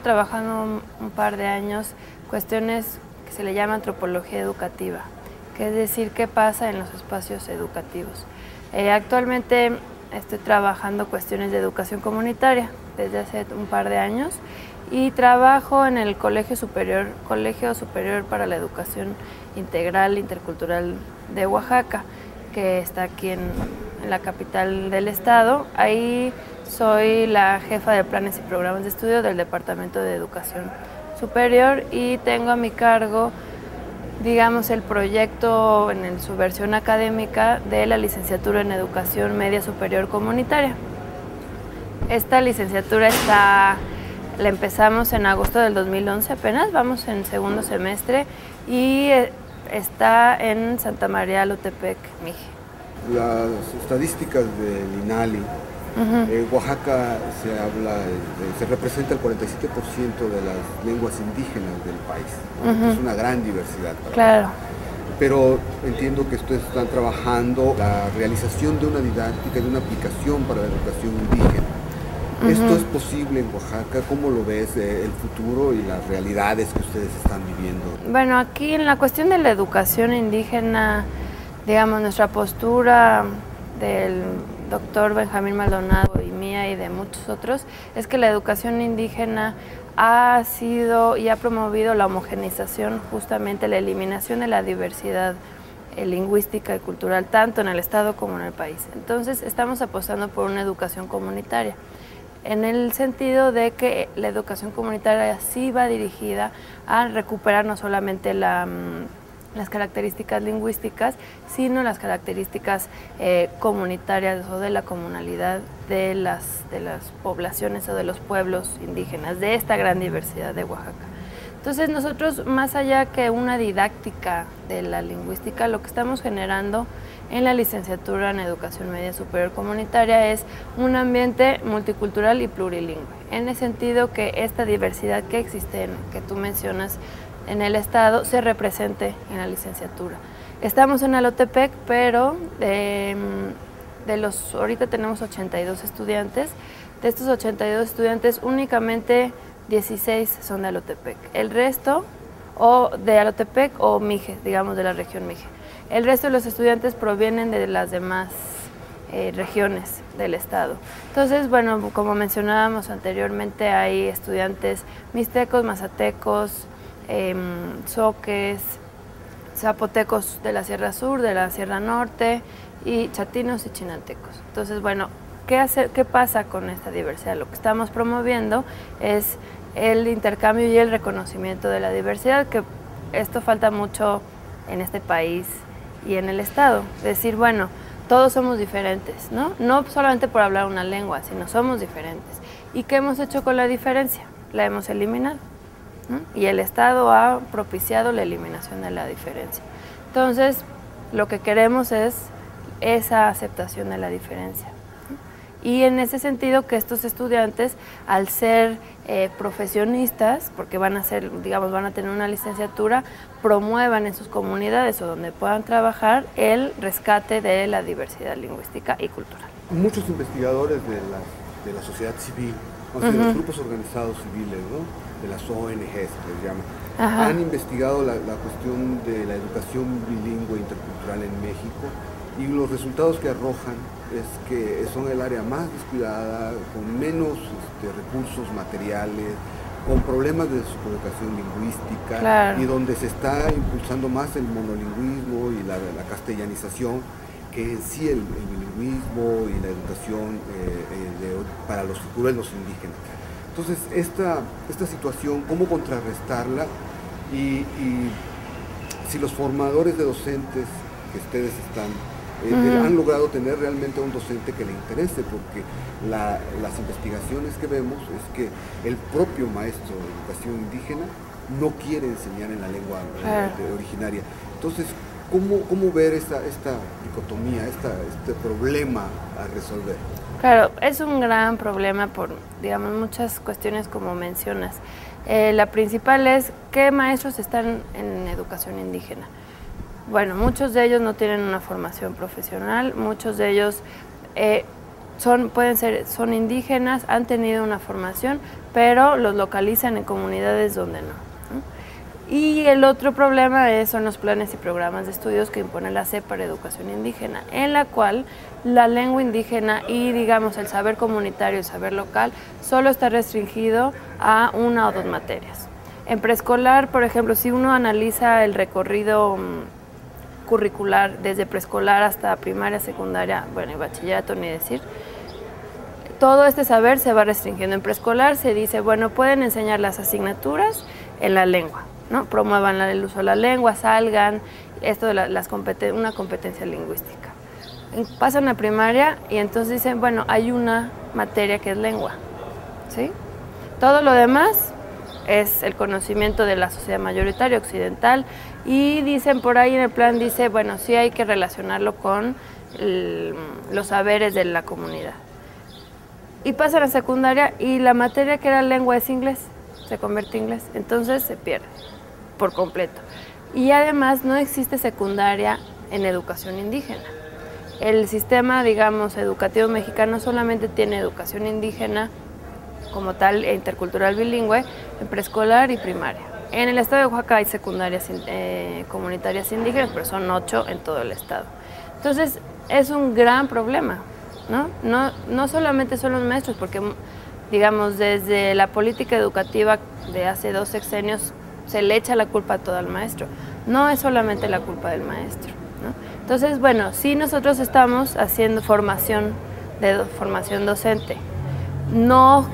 estuve trabajando un par de años cuestiones que se le llama antropología educativa, que es decir, qué pasa en los espacios educativos. Actualmente estoy trabajando cuestiones de educación comunitaria desde hace un par de años y trabajo en el Colegio Superior para la Educación Integral Intercultural de Oaxaca, que está aquí en la capital del estado. Ahí soy la jefa de planes y programas de estudio del Departamento de Educación Superior y tengo a mi cargo, digamos, el proyecto en su versión académica de la licenciatura en Educación Media Superior Comunitaria. Esta licenciatura la empezamos en agosto del 2011, apenas vamos en segundo semestre y está en Santa María Alotepec, Mije. Las estadísticas del INALI, Oaxaca se representa el 47% de las lenguas indígenas del país. Es una gran diversidad. Claro. Pero entiendo que ustedes están trabajando la realización de una didáctica y de una aplicación para la educación indígena. ¿Esto es posible en Oaxaca? ¿Cómo lo ves el futuro y las realidades que ustedes están viviendo? Bueno, aquí en la cuestión de la educación indígena, digamos, nuestra postura del doctor Benjamín Maldonado y mía y de muchos otros, es que la educación indígena ha sido y ha promovido la homogeneización, justamente la eliminación de la diversidad lingüística y cultural, tanto en el estado como en el país. Entonces, estamos apostando por una educación comunitaria, en el sentido de que la educación comunitaria sí va dirigida a recuperar no solamente las características lingüísticas, sino las características comunitarias o de la comunalidad de las poblaciones o de los pueblos indígenas, de esta gran diversidad de Oaxaca. Entonces nosotros, más allá que una didáctica de la lingüística, lo que estamos generando en la licenciatura en Educación Media Superior Comunitaria es un ambiente multicultural y plurilingüe, en el sentido que esta diversidad que existe, que tú mencionas, en el estado, se represente en la licenciatura. Estamos en Alotepec, pero ahorita tenemos 82 estudiantes. De estos 82 estudiantes, únicamente 16 son de Alotepec. El resto, o de Alotepec o Mije, digamos de la región Mije. El resto de los estudiantes provienen de las demás regiones del estado. Entonces, bueno, como mencionábamos anteriormente, hay estudiantes mixtecos, mazatecos, zoques, zapotecos de la Sierra Sur, de la Sierra Norte, y chatinos y chinantecos. Entonces, bueno, ¿qué pasa con esta diversidad? Lo que estamos promoviendo es el intercambio y el reconocimiento de la diversidad, que esto falta mucho en este país y en el estado. Decir, bueno, todos somos diferentes, ¿no? No solamente por hablar una lengua, sino somos diferentes. ¿Y qué hemos hecho con la diferencia? La hemos eliminado. Y el Estado ha propiciado la eliminación de la diferencia. Entonces, lo que queremos es esa aceptación de la diferencia. Y en ese sentido que estos estudiantes, al ser profesionistas, porque van a tener una licenciatura, promuevan en sus comunidades o donde puedan trabajar el rescate de la diversidad lingüística y cultural. Muchos investigadores de la sociedad civil, de los grupos organizados civiles, ¿no?, de las ONGs, que les llaman, han investigado la cuestión de la educación bilingüe intercultural en México, y los resultados que arrojan es que son el área más descuidada, con menos recursos materiales, con problemas de subrogación lingüística, claro, y donde se está impulsando más el monolingüismo y la castellanización que en sí el bilingüismo y la educación para los pueblos indígenas. Entonces, esta situación, ¿cómo contrarrestarla? Y si los formadores de docentes que ustedes han logrado tener realmente a un docente que le interese, porque las investigaciones que vemos es que el propio maestro de educación indígena no quiere enseñar en la lengua originaria. Entonces, ¿cómo ver esta dicotomía, este problema a resolver? Claro, es un gran problema por, digamos, muchas cuestiones como mencionas. La principal es, ¿qué maestros están en educación indígena? Bueno, muchos de ellos no tienen una formación profesional, muchos de ellos son indígenas, han tenido una formación, pero los localizan en comunidades donde no. Y el otro problema son los planes y programas de estudios que impone la SEP para educación indígena, en la cual la lengua indígena y, digamos, el saber comunitario, el saber local, solo está restringido a 1 o 2 materias. En preescolar, por ejemplo, si uno analiza el recorrido curricular desde preescolar hasta primaria, secundaria, bueno, y bachillerato, ni decir, todo este saber se va restringiendo. En preescolar se dice, bueno, pueden enseñar las asignaturas en la lengua, ¿no? Promuevan el uso de la lengua, salgan, esto de una competencia lingüística. Pasan a primaria y entonces dicen, bueno, hay una materia que es lengua, ¿sí? Todo lo demás es el conocimiento de la sociedad mayoritaria occidental y dicen por ahí en el plan, dice, bueno, sí hay que relacionarlo con los saberes de la comunidad. Y pasan a secundaria y la materia que era lengua es inglés, se convierte en inglés, entonces se pierde por completo. Y además no existe secundaria en educación indígena. El sistema, digamos, educativo mexicano solamente tiene educación indígena como tal e intercultural bilingüe en preescolar y primaria. En el estado de Oaxaca hay secundarias comunitarias indígenas, pero son 8 en todo el estado. Entonces es un gran problema, ¿no? No solamente son los maestros, porque digamos desde la política educativa de hace 2 sexenios se le echa la culpa a todo al maestro. No es solamente la culpa del maestro, ¿no? Entonces, bueno, sí nosotros estamos haciendo formación docente, no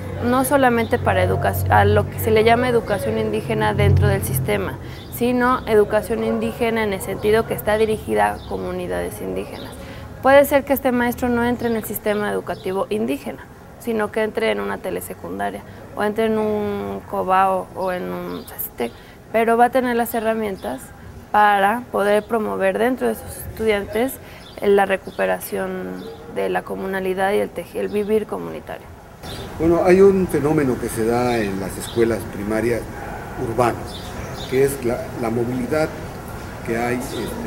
solamente para a lo que se le llama educación indígena dentro del sistema, sino educación indígena en el sentido que está dirigida a comunidades indígenas. Puede ser que este maestro no entre en el sistema educativo indígena, sino que entre en una telesecundaria, o entre en un COBAO o en un CACITEC, pero va a tener las herramientas para poder promover dentro de sus estudiantes la recuperación de la comunalidad y el vivir comunitario. Bueno, hay un fenómeno que se da en las escuelas primarias urbanas, que es la movilidad que hay,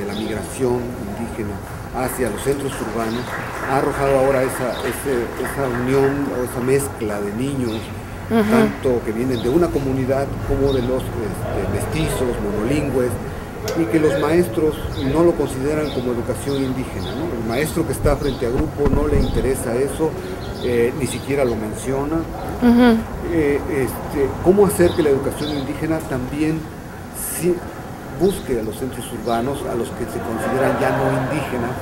la migración indígena hacia los centros urbanos, ha arrojado ahora esa unión o esa mezcla de niños, tanto que vienen de una comunidad como de los mestizos, monolingües, y que los maestros no lo consideran como educación indígena, ¿no? El maestro que está frente a grupo no le interesa eso, ni siquiera lo menciona. ¿Cómo hacer que la educación indígena también busque a los centros urbanos, a los que se consideran ya no indígenas,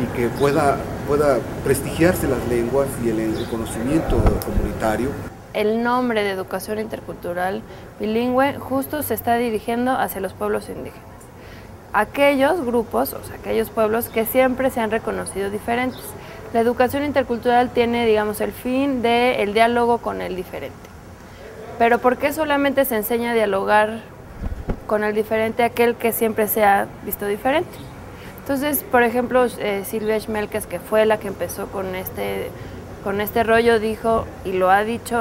y que pueda prestigiarse las lenguas y el conocimiento comunitario? El nombre de educación intercultural bilingüe justo se está dirigiendo hacia los pueblos indígenas. Aquellos grupos, o sea, aquellos pueblos que siempre se han reconocido diferentes. La educación intercultural tiene, digamos, el fin del diálogo con el diferente. Pero ¿por qué solamente se enseña a dialogar con el diferente aquel que siempre se ha visto diferente? Entonces, por ejemplo, Silvia Schmelkes, que fue la que empezó con este rollo, dijo, y lo ha dicho,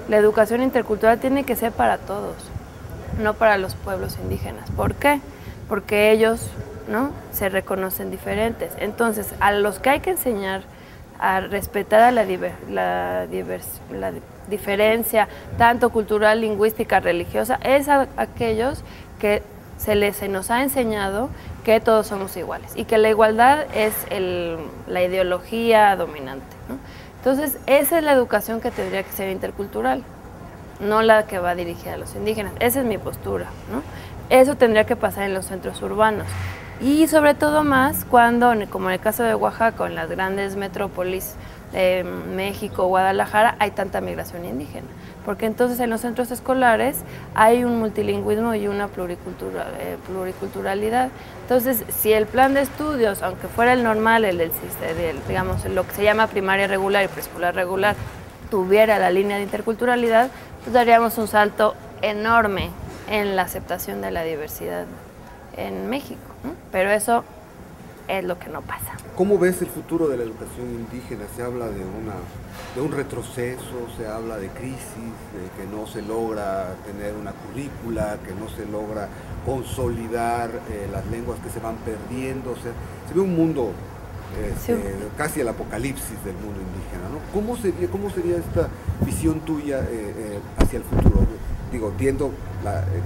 la educación intercultural tiene que ser para todos, no para los pueblos indígenas. ¿Por qué? Porque ellos, ¿no?, se reconocen diferentes. Entonces, a los que hay que enseñar a respetar a la diferencia, tanto cultural, lingüística, religiosa, es a aquellos que se nos ha enseñado que todos somos iguales y que la igualdad es la ideología dominante, ¿no? Entonces, esa es la educación que tendría que ser intercultural, no la que va dirigida a los indígenas. Esa es mi postura, ¿no? Eso tendría que pasar en los centros urbanos. Y sobre todo más cuando, como en el caso de Oaxaca, en las grandes metrópolis de México, Guadalajara, hay tanta migración indígena. Porque entonces en los centros escolares hay un multilingüismo y una pluriculturalidad. Entonces, si el plan de estudios, aunque fuera el normal, digamos, lo que se llama primaria regular y preescolar regular, tuviera la línea de interculturalidad, pues daríamos un salto enorme en la aceptación de la diversidad en México, ¿no? Pero eso es lo que no pasa. ¿Cómo ves el futuro de la educación indígena? Se habla de un retroceso, se habla de crisis, de que no se logra tener una currícula, que no se logra consolidar las lenguas que se van perdiendo. O sea, se ve un mundo casi el apocalipsis del mundo indígena, ¿no? ¿Cómo sería esta visión tuya hacia el futuro? Digo, entiendo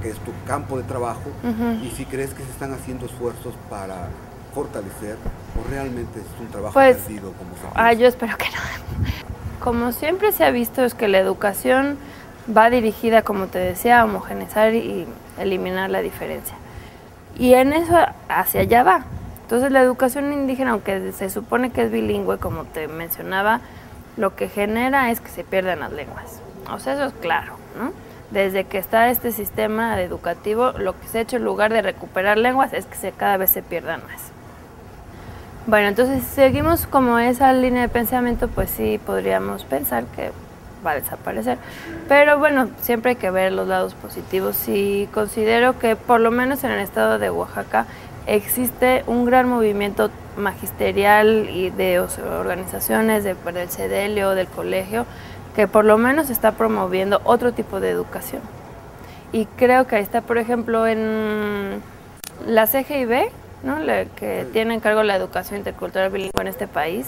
que es tu campo de trabajo, y si crees que se están haciendo esfuerzos para fortalecer, o realmente es un trabajo perdido, como se piensa. Yo espero que no. Como siempre se ha visto, es que la educación va dirigida, como te decía, a homogeneizar y eliminar la diferencia. Y en eso, hacia allá va. Entonces la educación indígena, aunque se supone que es bilingüe, como te mencionaba, lo que genera es que se pierdan las lenguas. O sea, eso es claro, ¿no? Desde que está este sistema educativo, lo que se ha hecho en lugar de recuperar lenguas es que cada vez se pierdan más. Bueno, entonces si seguimos como esa línea de pensamiento, pues sí podríamos pensar que va a desaparecer. Pero bueno, siempre hay que ver los lados positivos, y considero que por lo menos en el estado de Oaxaca existe un gran movimiento magisterial y de organizaciones del CEDELE o del colegio que por lo menos está promoviendo otro tipo de educación. Y creo que ahí está, por ejemplo, en la CGIB, ¿no? Que tiene en cargo la educación intercultural bilingüe en este país,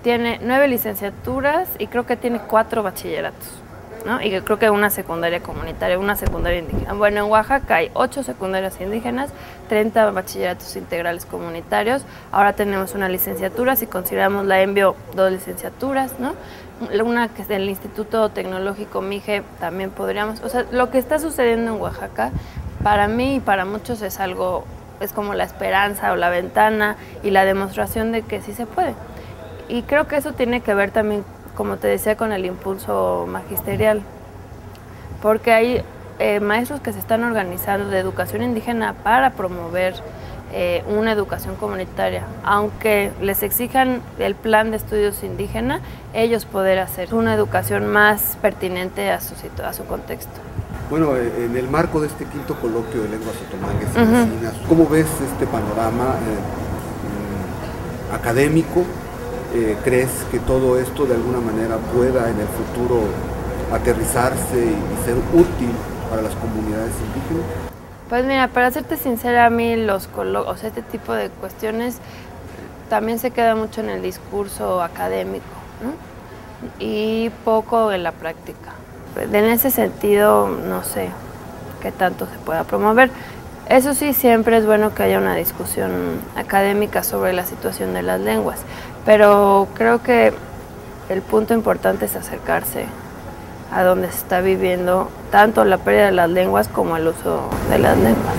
tiene 9 licenciaturas y creo que tiene 4 bachilleratos, ¿no? Y creo que una secundaria comunitaria, una secundaria indígena. Bueno, en Oaxaca hay 8 secundarias indígenas, 30 bachilleratos integrales comunitarios. Ahora tenemos una licenciatura, si consideramos la ENVIO, 2 licenciaturas, ¿no? Una que es del Instituto Tecnológico MIGE, también podríamos. O sea, lo que está sucediendo en Oaxaca, para mí y para muchos es algo, es como la esperanza o la ventana y la demostración de que sí se puede. Y creo que eso tiene que ver también, como te decía, con el impulso magisterial, porque hay maestros que se están organizando de educación indígena para promover una educación comunitaria, aunque les exijan el plan de estudios indígena, ellos poder hacer una educación más pertinente a su contexto. Bueno, en el marco de este 5º coloquio de lenguas otomangues y vecinas, ¿cómo ves este panorama académico? ¿Crees que todo esto de alguna manera pueda en el futuro aterrizarse y ser útil para las comunidades indígenas? Pues mira, para serte sincera, a mí este tipo de cuestiones también se queda mucho en el discurso académico, ¿no? Y poco en la práctica. En ese sentido, no sé qué tanto se pueda promover. Eso sí, siempre es bueno que haya una discusión académica sobre la situación de las lenguas, pero creo que el punto importante es acercarse a donde se está viviendo tanto la pérdida de las lenguas como el uso de las lenguas.